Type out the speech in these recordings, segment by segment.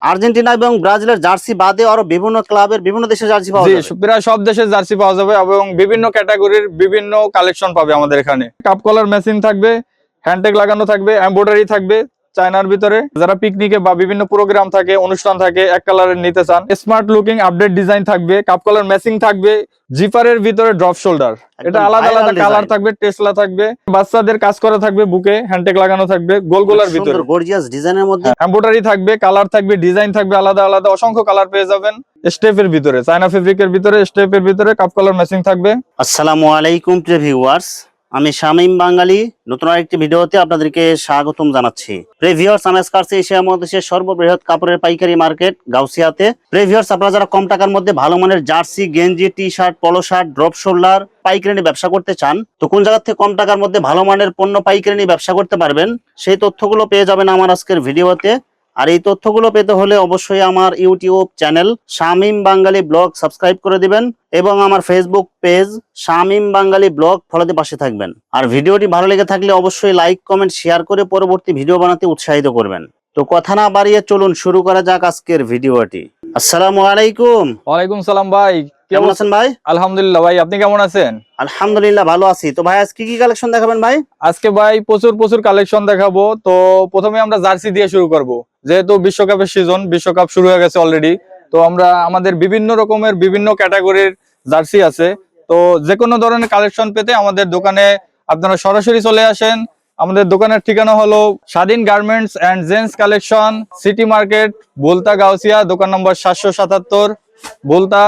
Argentina এবং ব্রাজিলের jersey বাদে আরো বিভিন্ন ক্লাবের বিভিন্ন দেশের জার্সি পাওয়া যাবে। প্রায় সব দেশের জার্সি পাওয়া যাবে এবং বিভিন্ন ক্যাটাগরির বিভিন্ন কালেকশন পাবে আমাদের এখানে। কাপ কলার মেশিন থাকবে, হ্যান্ডটেগ লাগানো থাকবে, এমব্রয়ডারি থাকবে চায়নার ভিতরে। যারা পিকনিকে বা বিভিন্ন প্রোগ্রাম থাকে, অনুষ্ঠান থাকে, এক কালারের নিতে চান, স্মার্ট লুকিং আপডেট ডিজাইন থাকবে, কাপ কলার ম্যাচিং থাকবে, জিপারের ভিতরে ড্রপ শোল্ডার, এটা আলাদা আলাদা কালার থাকবে, টেসলা থাকবে, বাচ্চাদের কাজ করা থাকবে, বুকে হ্যান্ডটেগ লাগানো থাকবে, গোল গোলার ভিতরে সুন্দর গর্জিয়াস ডিজাইনের মধ্যে এমব্রয়ডারি থাকবে, কালার থাকবে, ডিজাইন থাকবে আলাদা আলাদা, অসংখ্য কালার পেয়ে যাবেন। স্টেপের ভিতরে চায়না ফেব্রিকের ভিতরে, স্টেপের ভিতরে কাপ কলার ম্যাচিং থাকবে। আসসালামু আলাইকুম প্রিয় ভিউয়ার্স, আমি শামীম বাঙালি নতুন আরেকটি ভিডিওতে আপনাদেরকে স্বাগতম জানাচ্ছি। প্রিয় ভিউয়ার্স, আমি আজকে আসছি এশিয়া মহাদেশের সর্ববৃহৎ কাপড়ের পাইকারি মার্কেট গাউসিয়াতে। প্রিয় ভিউয়ার্স, আপনারা যারা কম টাকার মধ্যে ভালো মানের জার্সি, গেঞ্জি, টি শার্ট, পলো শার্ট, ড্রপ শোল্ডার পাইকারি নিয়ে ব্যবসা করতে চান, তো কোন জায়গা থেকে কম টাকার মধ্যে ভালো মানের পণ্য পাইকারি নিয়ে ব্যবসা করতে পারবেন, সেই তথ্যগুলো পেয়ে যাবেন আমার আজকের ভিডিওতে। আর এই তথ্যগুলো পেতে হলে অবশ্যই আমার ইউটিউব চ্যানেল শামীম বাঙালি ব্লগ সাবস্ক্রাইব করে দিবেন এবং আমার ফেসবুক পেজ শামীম বাঙালি ব্লগ ফলোতে পাশে থাকবেন। আর ভিডিওটি ভালো লেগে থাকলে অবশ্যই লাইক, কমেন্ট, শেয়ার করে পরবর্তী ভিডিও বানাতে উৎসাহিত করবেন। তো কথা না বাড়িয়ে চলুন শুরু করা যাক আজকের ভিডিওটি। আসসালামু আলাইকুম। ওয়ালাইকুম সালাম ভাই, কেমন আছেন ভাই? আলহামদুলিল্লাহ ভাই, আপনি কেমন আছেন? আলহামদুলিল্লাহ ভালো আছি। তো ভাই আজকে কি কালেকশন দেখাবেন ভাই? আজকে ভাই প্রচুর কালেকশন দেখাবো। তো প্রথমে আমরা জার্সি দিয়ে শুরু করব, যেহেতু বিশ্বকাপের সিজন, বিশ্বকাপ শুরু হয়ে গেছে অলরেডি। তো আমরা আমাদের বিভিন্ন রকমের বিভিন্ন ক্যাটাগরির জার্সি আছে। তো যে কোনো ধরনের কালেকশন পেতে আমাদের দোকানে আপনারা সরাসরি চলে আসেন। আমাদের দোকানের ঠিকানা হলো Swadhin garments and gents collection, city market, Bhulta Gausia, দোকান নম্বর 777, ভোলতা,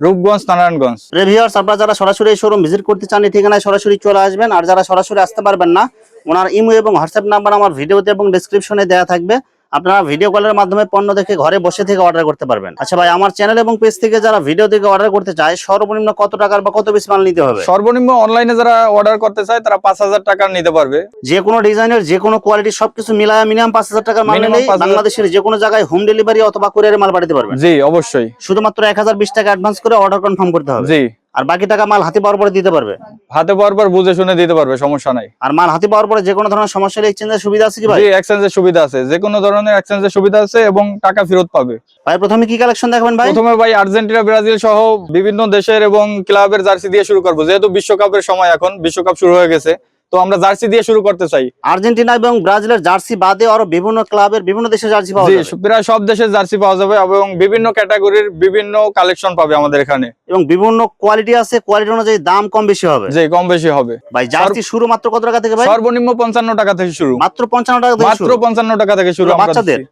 রূপগঞ্জ, নারায়ণগঞ্জ। ভিউয়ার্স, আপনারা যারা সরাসরি শোরুম ভিজিট করতে চান এই ঠিকানায় সরাসরি চলে আসবেন। আর যারা সরাসরি আসতে পারবেন না, ওনার ইমো এবং হোয়াটসঅ্যাপ নাম্বার আমার ভিডিওতে এবং ডেসক্রিপশনে দেওয়া থাকবে। আপনারা ভিডিও কলের মাধ্যমে পণ্য দেখে ঘরে বসে থেকে অর্ডার করতে পারবেন। আচ্ছা ভাই, আমার চ্যানেল এবং পেজ থেকে যারা ভিডিও দেখে অর্ডার করতে চায় সর্বনিম্ন কত টাকার বা কত পিস মাল নিতে হবে? সর্বনিম্ন অনলাইনে যারা অর্ডার করতে চায় তারা 5,000 টাকা নিতে পারবে। যে কোনো ডিজাইনের যে কোনো কোয়ালিটি সবকিছু মিলায় মিনিমাম 5,000 টাকার মাল নিলেই বাংলাদেশের যে কোনো জায়গায় হোম ডেলিভারি অথবা কুরিয়ারে মাল পাঠাতে পারবেন। জি অবশ্যই। শুধুমাত্র 1020 টাকা অ্যাডভান্স করে অর্ডার কনফার্ম করতে হবে। জি, আর বাকি টাকা মাল হাতে পাওয়ার পরে দিতে পারবে। হাতে পাওয়ার পর বুঝে শুনে দিতে পারবে, সমস্যা নাই। আর মাল হাতে পাওয়ার পরে যে কোনো ধরনের সমস্যা হলে এক্সচেঞ্জের সুবিধা আছে কি ভাই? জি, এক্সচেঞ্জের সুবিধা আছে, যে কোনো ধরনের এক্সচেঞ্জের সুবিধা আছে এবং টাকা ফেরত পাবে। ভাই প্রথমে কি কালেকশন দেখাবেন ভাই? প্রথমে ভাই আর্জেন্টিনা, ব্রাজিল সহ বিভিন্ন দেশের এবং ক্লাবের জার্সি দিয়ে শুরু করব, যেহেতু বিশ্বকাপের সময়, এখন বিশ্বকাপ শুরু হয়ে গেছে, তো আমরা জার্সি দিয়ে শুরু করতে চাই। আর্জেন্টিনা এবং ব্রাজিলের জার্সি বাদে আরো বিভিন্ন ক্লাবের বিভিন্ন দেশের জার্সি পাওয়া যাবে। প্রায় সব দেশের জার্সি পাওয়া যাবে এবং বিভিন্ন ক্যাটাগরির বিভিন্ন কালেকশন পাবে আমাদের এখানে। এবং বিভিন্ন কোয়ালিটি আছে, কোয়ালিটি অনুযায়ী দাম কম বেশি হবে। জি, কম বেশি হবে। ভাই জার্সি শুরু মাত্র কত টাকা থেকে ভাই? সর্বনিম্ন 55 টাকা থেকে শুরু। মাত্র 55 টাকা থেকে মাত্র শুরু? 55 টাকা থেকে শুরু।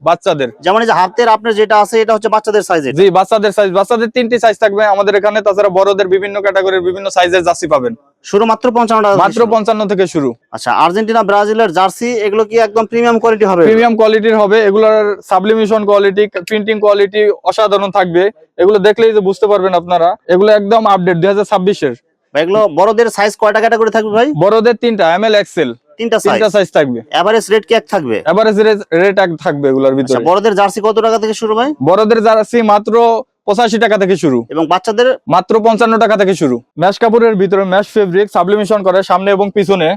বাচ্চাদের যেমন এই যে হাতের আপনার যেটা আছে এটা হচ্ছে বাচ্চাদের সাইজের। জি, বাচ্চাদের সাইজ, বাচ্চাদের 3টি সাইজ থাকবে আমাদের এখানে। তাছাড়া বড়দের বিভিন্ন ক্যাটাগরির বিভিন্ন সাইজের জার্সি পাবেন। শুরু মাত্র 55 টাকা, মাত্র 55 থেকে শুরু। আচ্ছা, আর্জেন্টিনা ব্রাজিলের জার্সি এগুলো কি একদম প্রিমিয়াম কোয়ালিটি হবে? প্রিমিয়াম কোয়ালিটির হবে। এগুলোর সাবলিমেশন কোয়ালিটি, প্রিন্টিং কোয়ালিটি অসাধারণ থাকবে। এগুলো দেখলেই যে বুঝতে পারবেন আপনারা, এগুলো একদম আপডেট 2026 এর। এগুলো বড়দের সাইজ কয়টা ক্যাটাগরি থাকবে ভাই? বড়দের 3টা, এমএল, এক্সেল, তিনটা সাইজ থাকবে। এভারেজ রেট কি এক থাকবে? এভারেজ রেট এক থাকবে এগুলোর ভিতরে। আচ্ছা, বড়দের জার্সি কত টাকা থেকে শুরু ভাই? বড়দের জার্সি মাত্র 85 টাকা থেকে শুরু এবং বাচ্চাদের মাত্র 55 টাকা থেকে শুরু। ম্যাশ কাপড়ের ভিতরে ম্যাশ ফেব্রিক সাবলিমেশন করে, সামনে এবং পিছনে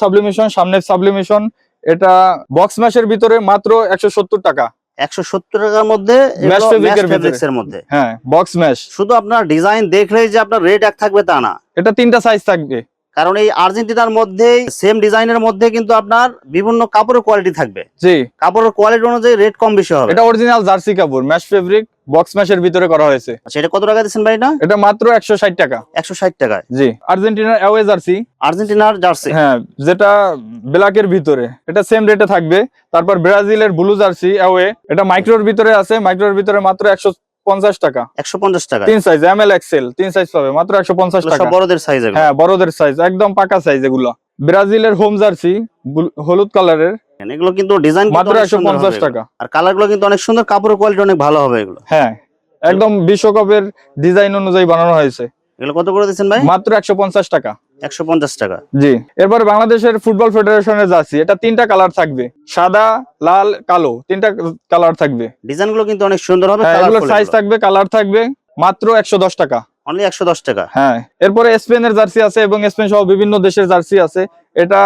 সাবলিমেশন, সামনে সাবলিমেশন। এটা বক্স ম্যাশের ভিতরে মাত্র 170 টাকা। 170 টাকার মধ্যে ম্যাশ ফেব্রিকের মধ্যে। হ্যাঁ, বক্স ম্যাশ। শুধু আপনার ডিজাইন দেখলেই যে আপনার রেট এক থাকবে তা না, এটা 3টা সাইজ থাকবে। কারণ এই আর্জেন্টিনার মধ্যে সেম ডিজাইনের মধ্যে কিন্তু আপনার বিভিন্ন কাপড়ের কোয়ালিটি থাকবে। জি, কাপড়ের কোয়ালিটি অনুযায়ী রেট কম বেশি হবে। এটা অরিজিনাল জার্সি কাপড়, ম্যাশ ফেব্রিক, বক্স ম্যাশের ভিতরে করা হয়েছে। আচ্ছা, এটা কত টাকা দিচ্ছেন ভাই? না, এটা মাত্র 160 টাকা। 160 টাকায়। জি, আর্জেন্টিনার অ্যাওয়ে জার্সি, আর্জেন্টিনার জার্সি, হ্যাঁ, যেটা ব্ল্যাকের ভিতরে, এটা সেম রেটে থাকবে। তারপর ব্রাজিলের ব্লু জার্সি অ্যাওয়ে, এটা মাইক্রোর ভিতরে আছে, মাইক্রোর ভিতরে মাত্র 150 টাকা। 150 টাকা। 3 সাইজ, এমএল, এক্সেল, 3 সাইজ পাবে মাত্র 150 টাকা। সব বড়দের সাইজ এগুলো? হ্যাঁ, বড়দের সাইজ, একদম পাকা সাইজ এগুলো। ব্রাজিলের হোম জার্সি হলুদ কালারের, এগুলো কিন্তু ডিজাইন মাত্র 150 টাকা। আর কালারগুলো কিন্তু অনেক সুন্দর, কাপড়ের কোয়ালিটি অনেক ভালো হবে এগুলো। হ্যাঁ, একদম বিশ্বকাপের ডিজাইন অনুযায়ী বানানো হয়েছে। এগুলো কত করে দিচ্ছেন ভাই? মাত্র 150 টাকা। 150 টাকা। জি, এরপর বাংলাদেশের ফুটবল ফেডারেশনের জার্সি, এটা 3টা কালার থাকবে, সাদা, লাল, কালো, 3টা কালার থাকবে। ডিজাইনগুলো কিন্তু অনেক সুন্দর হবে। এগুলো সাইজ থাকবে, কালার থাকবে, মাত্র 110 টাকা। অনলি 110 টাকা। হ্যাঁ, এরপরে স্পেনের জার্সি আছে এবং স্পেন সহ বিভিন্ন দেশের জার্সি আছে। এটা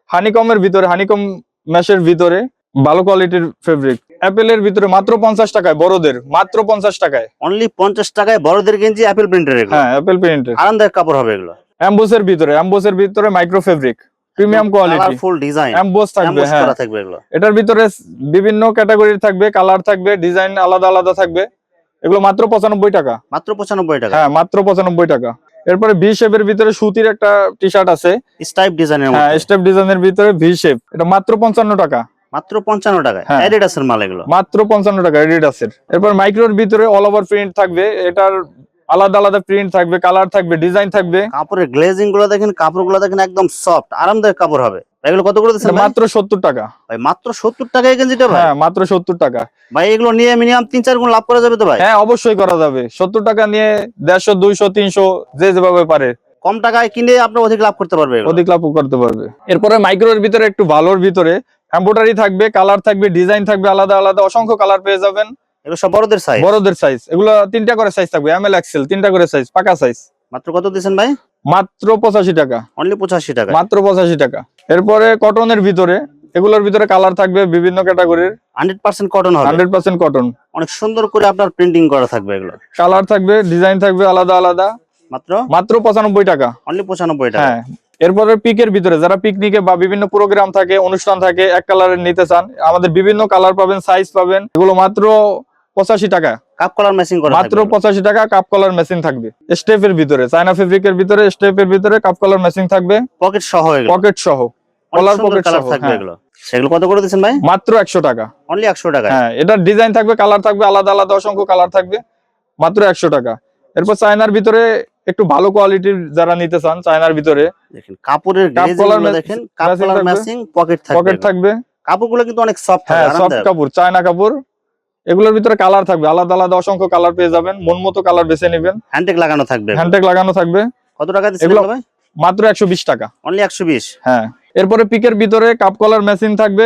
হানিকমের ভিতরে, হানিকম ম্যাশের ভিতরে, ভালো কোয়ালিটির ফেব্রিক। অ্যাপেলের ভিতরে মাত্র 50 টাকায়, বড়দের মাত্র 50 টাকায়। অনলি 50 টাকায় বড়দের গেঞ্জি অ্যাপেল প্রিন্টের এগুলো। হ্যাঁ, অ্যাপেল প্রিন্টের আরামদায়ক কাপড় হবে এগুলো। এমবোসের ভিতরে micro fabric, premium quality, colourful design, emboss থাকবে। এমবোস হ্যাঁ, করা থাকবে এগুলো। এটার ভিতরে বিভিন্ন ক্যাটাগরির থাকবে, কালার থাকবে, ডিজাইন আলাদা আলাদা থাকবে। এগুলো মাত্র 95 টাকা। মাত্র 95 টাকা। হ্যাঁ, মাত্র 95 টাকা। এরপরে ভি শেপের ভিতরে সুতির একটা টি শার্ট আছে, স্টাইপ ডিজাইনের হ্যাঁ মধ্যে। স্টেপ ডিজাইনের ভিতরে ভি শেপ, এটা মাত্র 55 টাকা। মাত্র 55 টাকায় হ্যাঁ। অ্যাডিডাসের মাল এগুলো। মাত্র 55 টাকা এডিডাসের। এরপর মাইক্রোর ভিতরে অল ওভার প্রিন্ট থাকবে, এটার আলাদা আলাদা প্রিন্ট থাকবে, কালার থাকবে, ডিজাইন থাকবে। কাপড়ের গ্লেজিং গুলো দেখেন, কাপড়গুলো দেখেন একদম সফট, আরামদায়ক কাপড় হবে। এগুলো কত করে দিচ্ছেন ভাই? মাত্র 70 টাকা। ভাই মাত্র 70 টাকায় গেঞ্জিটা ভাই? হ্যাঁ, মাত্র 70 টাকা। ভাই এগুলো নিয়ে মিনিমাম 3-4 গুণ লাভ করা যাবে তো ভাই? হ্যাঁ, অবশ্যই করা যাবে। 70 টাকা নিয়ে 150, 200, 300 যে যেভাবে পারে কম টাকায় কিনে আপনি অধিক লাভ করতে পারবে এগুলো। অধিক লাভ করতে পারবে। এরপরে মাইক্রোর ভিতরে একটু ভালোর ভিতরে এমব্রয়ডারি থাকবে, কালার থাকবে, ডিজাইন থাকবে, আলাদা আলাদা অসংখ্য কালার পেয়ে যাবেন। এগুলো সব বড়দের সাইজ। বড়দের সাইজ, এগুলো 3টা করে সাইজ থাকবে, এমএল এক্সেল 3টা করে সাইজ, পাকা সাইজ। মাত্র কত দিচ্ছেন ভাই? মাত্র 85 টাকা। অনলি 85 টাকা। মাত্র 85 টাকা। এরপরে কটনের ভিতরে, এগুলোর ভিতরে কালার থাকবে বিভিন্ন ক্যাটাগরির, 100% কটন হবে। 100% কটন। অনেক সুন্দর করে আপনার প্রিন্টিং করা থাকবে এগুলো। কালার থাকবে, ডিজাইন থাকবে আলাদা আলাদা। মাত্র মাত্র 95 টাকা। অনলি 95 টাকা। হ্যাঁ। এরপরে পিকের ভিতরে যারা পিকনিকে বা বিভিন্ন প্রোগ্রাম থাকে, অনুষ্ঠান থাকে, এক কালারের নিতে চান, আমাদের বিভিন্ন কালার পাবেন, সাইজ পাবেন। এগুলো মাত্র 85 টাকা। কাপ কলার ম্যাচিং করা মাত্র থাকবে। 85 টাকা। কাপ কলার মেশিন থাকবে স্টেপের ভিতরে, চায়না ফেব্রিকের ভিতরে, স্টেপের ভিতরে কাপ কলার মেশিন থাকবে, পকেট সহ এগুলো। পকেট সহ, অনেক কলার সুন্দর পকেট কালার সহ। থাকবে হ্যাঁ। এগুলো। সেগুলো কত করে দিচ্ছেন ভাই? মাত্র 100 টাকা। অনলি 100 টাকা। হ্যাঁ, এটার ডিজাইন থাকবে, কালার থাকবে, আলাদা আলাদা অসংখ্য কালার থাকবে, মাত্র 100 টাকা। এরপর চায়নার ভিতরে একটু ভালো কোয়ালিটির যারা নিতে চান, চায়নার ভিতরে দেখেন কাপড়ের গ্লেজিং গুলো দেখেন, কাপ কলার ম্যাচিং, পকেট থাকবে। পকেট থাকবে। কাপড়গুলো কিন্তু অনেক সফট হ্যাঁ, হবে, সফট আরামদায়ক। কাপড়, চায়না কাপড়। এগুলোর ভিতরে কালার থাকবে, আলাদা আলাদা অসংখ্য কালার পেয়ে যাবেন, মন মতো কালার বেছে নেবেন। হ্যান্ডটেক লাগানো থাকবে। হ্যান্ডটেক লাগানো থাকবে। কত টাকা দিচ্ছেন এগুলো এগুলো ভাই? মাত্র 120 টাকা। অনলি 120। হ্যাঁ। এরপরে পিকের ভিতরে কাপ কলার মেশিন থাকবে,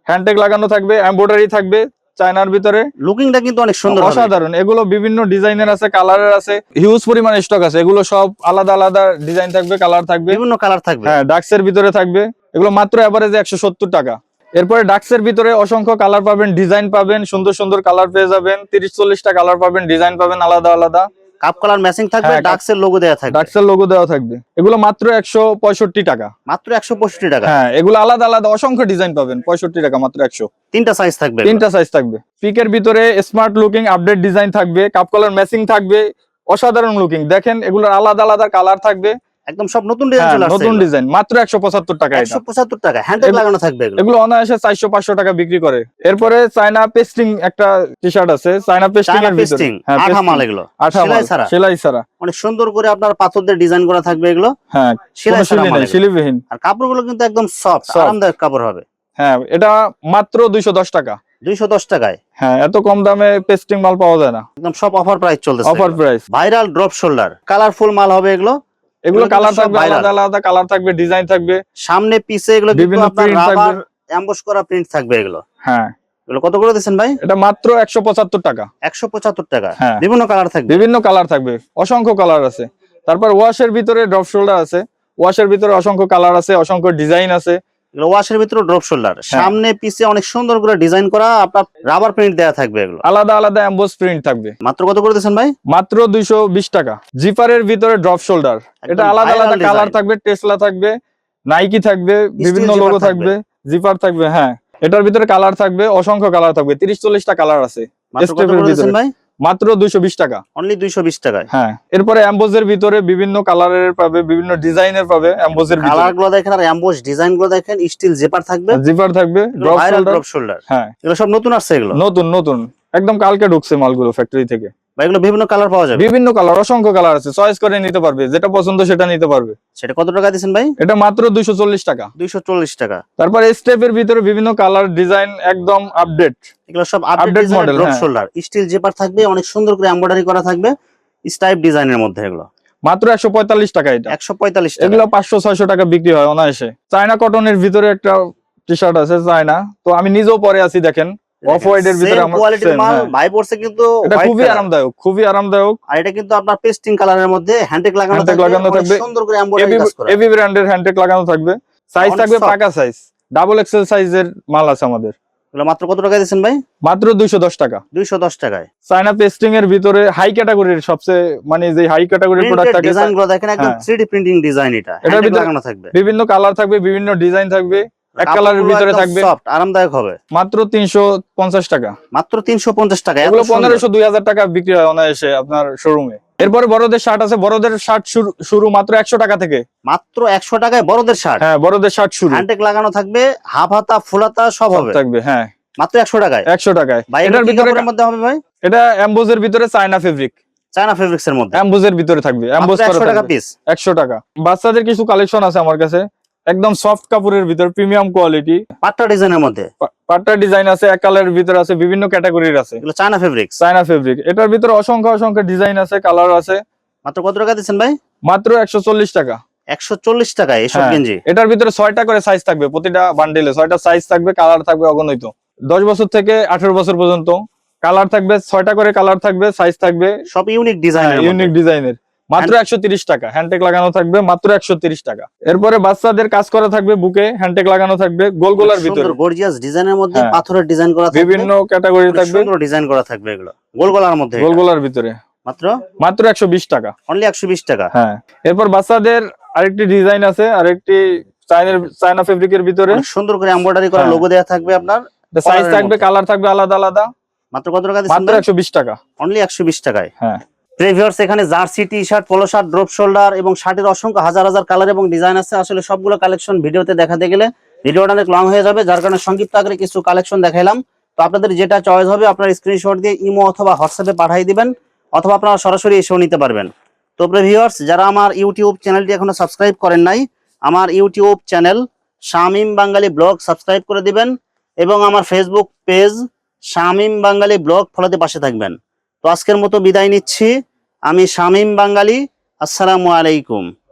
হ্যান্ডটেক লাগানো থাকবে, এমব্রয়ডারি থাকবে চায়নার ভিতরে। লুকিংটা কিন্তু অনেক সুন্দর হবে। অসাধারণ। এগুলো বিভিন্ন ডিজাইনের আছে, কালারের আছে, হিউজ পরিমাণ স্টক আছে। এগুলো সব আলাদা আলাদা ডিজাইন থাকবে, কালার থাকবে, বিভিন্ন কালার থাকবে। হ্যাঁ, ডাক্সের ভিতরে থাকবে। এগুলো মাত্র এভারেজে 170 টাকা। এরপরে ডাক্সের ভিতরে অসংখ্য কালার পাবেন, ডিজাইন পাবেন, সুন্দর সুন্দর কালার পেয়ে যাবেন। 30-40টা কালার পাবেন, ডিজাইন পাবেন আলাদা আলাদা। কাপ কলার ম্যাচিং থাকবে, হ্যাঁ, ডাক্সের লোগো দেয়া থাকবে। ডাক্সের লোগো দেওয়া থাকবে। এগুলো মাত্র 165 টাকা। মাত্র 165 টাকা। হ্যাঁ, এগুলো আলাদা আলাদা অসংখ্য ডিজাইন পাবেন, 65 টাকা মাত্র 100। তিনটা সাইজ থাকবে। 3টা সাইজ থাকবে। পিকের ভিতরে স্মার্ট লুকিং আপডেট ডিজাইন থাকবে, কাপ কলার ম্যাচিং থাকবে, অসাধারণ লুকিং। দেখেন এগুলোর আলাদা আলাদা কালার থাকবে, একদম সব নতুন ডিজাইন হ্যাঁ, চলে আসছে। নতুন ডিজাইন। মাত্র 175 টাকা। এটা 175 টাকা হ্যান্ডটেক লাগানো থাকবে এগুলো। এগুলো অনায়াসে 400-500 টাকা বিক্রি করে। এরপরে চায়না পেস্টিং একটা টি শার্ট আছে, চায়না পেস্টিং চায়না এর ভিতরে, পেস্টিং, হ্যাঁ, আঠা pasting, মাল এগুলো। আঠা সেলাই মাল, ছাড়া। সেলাই ছাড়া। অনেক সুন্দর করে আপনার পাথর দিয়ে ডিজাইন করা থাকবে এগুলো। হ্যাঁ, সেলাই কোনো ছাড়া শিলি মাল নেই, এগুলো। শিলিবিহীন। আর কাপড়গুলো কিন্তু একদম সফট, Soft। আরামদায়ক কাপড় হবে। হ্যাঁ, এটা মাত্র 210 টাকা। 210 টাকায়। হ্যাঁ, এত কম দামে পেস্টিং মাল পাওয়া যায় না। একদম সব অফার প্রাইস চলতেছে। Offer price. Viral drop shoulder, colourful মাল হবে এগুলো। এগুলো কিন্তু কালার সব থাকবে, viral। আলাদা আলাদা কালার থাকবে, ডিজাইন থাকবে, সামনে পিছে এগুলো কিন্তু বিভিন্ন আপনার print রাবার থাকবে। এমবস করা প্রিন্ট থাকবে এগুলো। হ্যাঁ। এগুলো কত করে দিচ্ছেন ভাই? এটা মাত্র 175 টাকা। 175 টাকা। হ্যাঁ। বিভিন্ন কালার থাকবে। বিভিন্ন কালার থাকবে, অসংখ্য কালার আছে। তারপর ওয়াশের ভিতরে ড্রপ শোল্ডার আছে, ওয়াশের ভিতরে অসংখ্য কালার আছে, অসংখ্য ডিজাইন আছে। এগুলো ওয়াশের ভিতরে ড্রপ শোল্ডার, সামনে পিছে অনেক সুন্দর করে ডিজাইন করা, আপনার রাবার প্রিন্ট দেয়া থাকবে এগুলো। আলাদা আলাদা এমবোস প্রিন্ট থাকবে। মাত্র কত করে দিচ্ছেন ভাই? মাত্র 220 টাকা। জিপারের ভিতরে ড্রপ শোল্ডার, এটা আলাদা viral আলাদা কালার design। থাকবে, টেসলা থাকবে, নাইকি থাকবে, বিভিন্ন zipper লোগো থাকবে। থাকবে, জিপার থাকবে। হ্যাঁ, এটার ভিতরে কালার থাকবে, অসংখ্য কালার থাকবে, 30-40টা কালার আছে মাত্র কত স্টেপের করে দিচ্ছেন ভিতরে। ভাই? মাত্র 220 টাকা। অনলি 220 টাকায়। হ্যাঁ। এরপরে এমবোজের ভিতরে বিভিন্ন কালারের পাবে, বিভিন্ন ডিজাইনের পাবে এমবোজের ভিতরে। কালার গুলো দেখেন আর এমবোস ডিজাইন গুলো দেখেন, স্টিল জেপার থাকবে, জিপার থাকবে, drop viral shoulder. Drop shoulder. হ্যাঁ, এগুলো সব নতুন আসছে এগুলো। নতুন নতুন একদম কালকে ঢুকছে মালগুলো ফ্যাক্টরি থেকে। ভাই এগুলো বিভিন্ন কালার পাওয়া যাবে। বিভিন্ন কালার, অসংখ্য কালার আছে, চয়েস করে নিতে পারবে, যেটা পছন্দ সেটা নিতে পারবে। সেটা কত টাকা দিচ্ছেন ভাই? এটা মাত্র 240 টাকা। 240 টাকা। তারপর স্টেপের ভিতরে বিভিন্ন কালার, ডিজাইন একদম আপডেট। এগুলো সব Update update model, model, drop হ্যাঁ। শোল্ডার, স্টিল জেপার থাকবে, অনেক সুন্দর করে এমব্রয়ডারি করা থাকবে, স্টাইপ ডিজাইনের মধ্যে এগুলো। মাত্র 145 টাকা। এটা 145 টাকা। এগুলো 500-600 টাকা বিক্রি হয় অনায়াসে। চায়না কটনের ভিতরে একটা টি শার্ট আছে চায়না, তো আমি নিজেও পরে আছি, দেখেন অফ হোয়াইট এর ভিতরে আমার কোয়ালিটির same, মাল হ্যাঁ। ভাই পড়ছে কিন্তু এটা white খুবই color। আরামদায়ক, খুবই আরামদায়ক। আর এটা কিন্তু আপনার পেস্টিং কালারের মধ্যে হ্যান্ডটেক লাগানো হ্যান্ডটেক থাকবে, লাগানো অনেক থাকবে, সুন্দর করে এমব্রয়ডারি কাজ করা। এবি ব্র্যান্ডের হ্যান্ডটেক লাগানো থাকবে। সাইজ অনেক থাকবে soft। পাকা সাইজ, ডাবল এক্সেল সাইজের মাল আছে আমাদের। এগুলো মাত্র কত টাকা দিচ্ছেন ভাই? মাত্র 210 টাকা। 210 টাকায়। চায়না পেস্টিং এর ভিতরে হাই ক্যাটাগরির সবচেয়ে মানে যে হাই ক্যাটাগরির প্রোডাক্ট থাকে, ডিজাইন গুলো দেখেন একদম হ্যাঁ। 3D প্রিন্টিং ডিজাইন, এটা এটার হ্যান্ডেল ভিতরে লাগানো থাকবে, বিভিন্ন কালার থাকবে, বিভিন্ন ডিজাইন থাকবে, এক কালারের ভিতরে থাকবে, সফট আরামদায়ক হবে। মাত্র 350 টাকা। মাত্র 350 টাকা। এগুলো 1500-2000 টাকা বিক্রি হয় অনায়াসে আপনার শোরুমে। এরপরে বড়দের শার্ট আছে, বড়দের শার্ট শুরু মাত্র 100 টাকা থেকে। মাত্র 100 টাকায় বড়দের শার্ট। হ্যাঁ, বড়দের শার্ট শুরু, হ্যান্ডেল লাগানো থাকবে, হাফ হাতা ফুল হাতা সব হবে থাকবে। হ্যাঁ, মাত্র 100 টাকায়। 100 টাকায়। ভাই এটার ভিতরে মধ্যে হবে ভাই? এটা এমবোজের ভিতরে চায়না ফেব্রিক, চায়না ফেব্রিক্স এর মধ্যে এমবোজের ভিতরে থাকবে, এমবোজ করা 100 টাকা থাকবে। পিস। 100 টাকা। বাচ্চাদের কিছু কালেকশন আছে আমার কাছে, একদম সফট কাপড়ের ভিতর, প্রিমিয়াম কোয়ালিটি, পাট্টা ডিজাইনের মধ্যে। পাট্টা ডিজাইন আছে, এক কালারের ভিতর আছে, বিভিন্ন ক্যাটাগরির আছে। এগুলো চায়না ফেব্রিক্স। China fabric. এটার ভিতরে অসংখ্য ডিজাইন আছে, কালার আছে। মাত্র কত টাকা দিচ্ছেন ভাই? মাত্র 140 টাকা। 140 টাকায় এসব হ্যাঁ, গেঞ্জি। এটার ভিতরে 6টা করে সাইজ থাকবে, প্রতিটা বান্ডেলে 6টা সাইজ থাকবে, কালার থাকবে অগণিত। 10 বছর থেকে 18 বছর পর্যন্ত কালার থাকবে, 6টা করে কালার থাকবে, সাইজ থাকবে, সব ইউনিক ডিজাইনের, ইউনিক ডিজাইনের। মাত্র 130 টাকা। হ্যান্ডটেক লাগানো থাকবে, মাত্র 130 টাকা। এরপরে বাচ্চাদের কাজ করা থাকবে, বুকে হ্যান্ডটেক লাগানো থাকবে, গোল গোলার ভিতরে, সুন্দর গর্জিয়াস ডিজাইনের মধ্যে হ্যাঁ। পাথরের ডিজাইন করা থাকবে, বিভিন্ন ক্যাটাগরি থাকবে, সুন্দর ডিজাইন করা থাকবে, এগুলো গোল গলার মধ্যে, গোল গোলার ভিতরে। মাত্র 120 টাকা। অনলি 120 টাকা। হ্যাঁ, এরপর বাচ্চাদের আরেকটি ডিজাইন আছে, আরেকটি চায়না ফেব্রিকের ভিতরে অনেক সুন্দর করে এমব্রয়ডারি করা হ্যাঁ। লোগো দেয়া থাকবে আপনার। সাইজ কলারের থাকবে, মধ্যে। কালার থাকবে আলাদা আলাদা। মাত্র কত টাকা দিচ্ছেন? মাত্র 120 টাকা। অনলি 120 টাকায়। হ্যাঁ। প্রিভিউয়ার্স, এখানে jersey, T shirt, polo shirt, drop shoulder এবং শার্টের অসংখ্য হাজার হাজার কালার এবং ডিজাইন আছে। আসলে সবগুলো কালেকশন ভিডিওতে দেখাতে গেলে ভিডিওটা অনেক লং হয়ে যাবে, যার কারণে সংক্ষিপ্ত আকারে কিছু কালেকশন দেখাইলাম। তো আপনাদের যেটা চয়েস হবে আপনার স্ক্রিনশট দিয়ে ইমো অথবা হোয়াটসঅ্যাপে পাঠিয়ে দিবেন, অথবা আপনারা সরাসরি এসেও নিতে পারবেন। তো প্রিভিউয়ার্স, যারা আমার ইউটিউব চ্যানেলটি এখনো সাবস্ক্রাইব করেন নাই, আমার ইউটিউব চ্যানেল শামীম বাঙালি ব্লগ সাবস্ক্রাইব করে দিবেন এবং আমার ফেসবুক পেজ শামীম বাঙালি ব্লগ ফলোতে পাশে থাকবেন। তো আজকের মতো বিদায় নিচ্ছি, আমি শামীম বাঙালি। আসসালামু আলাইকুম।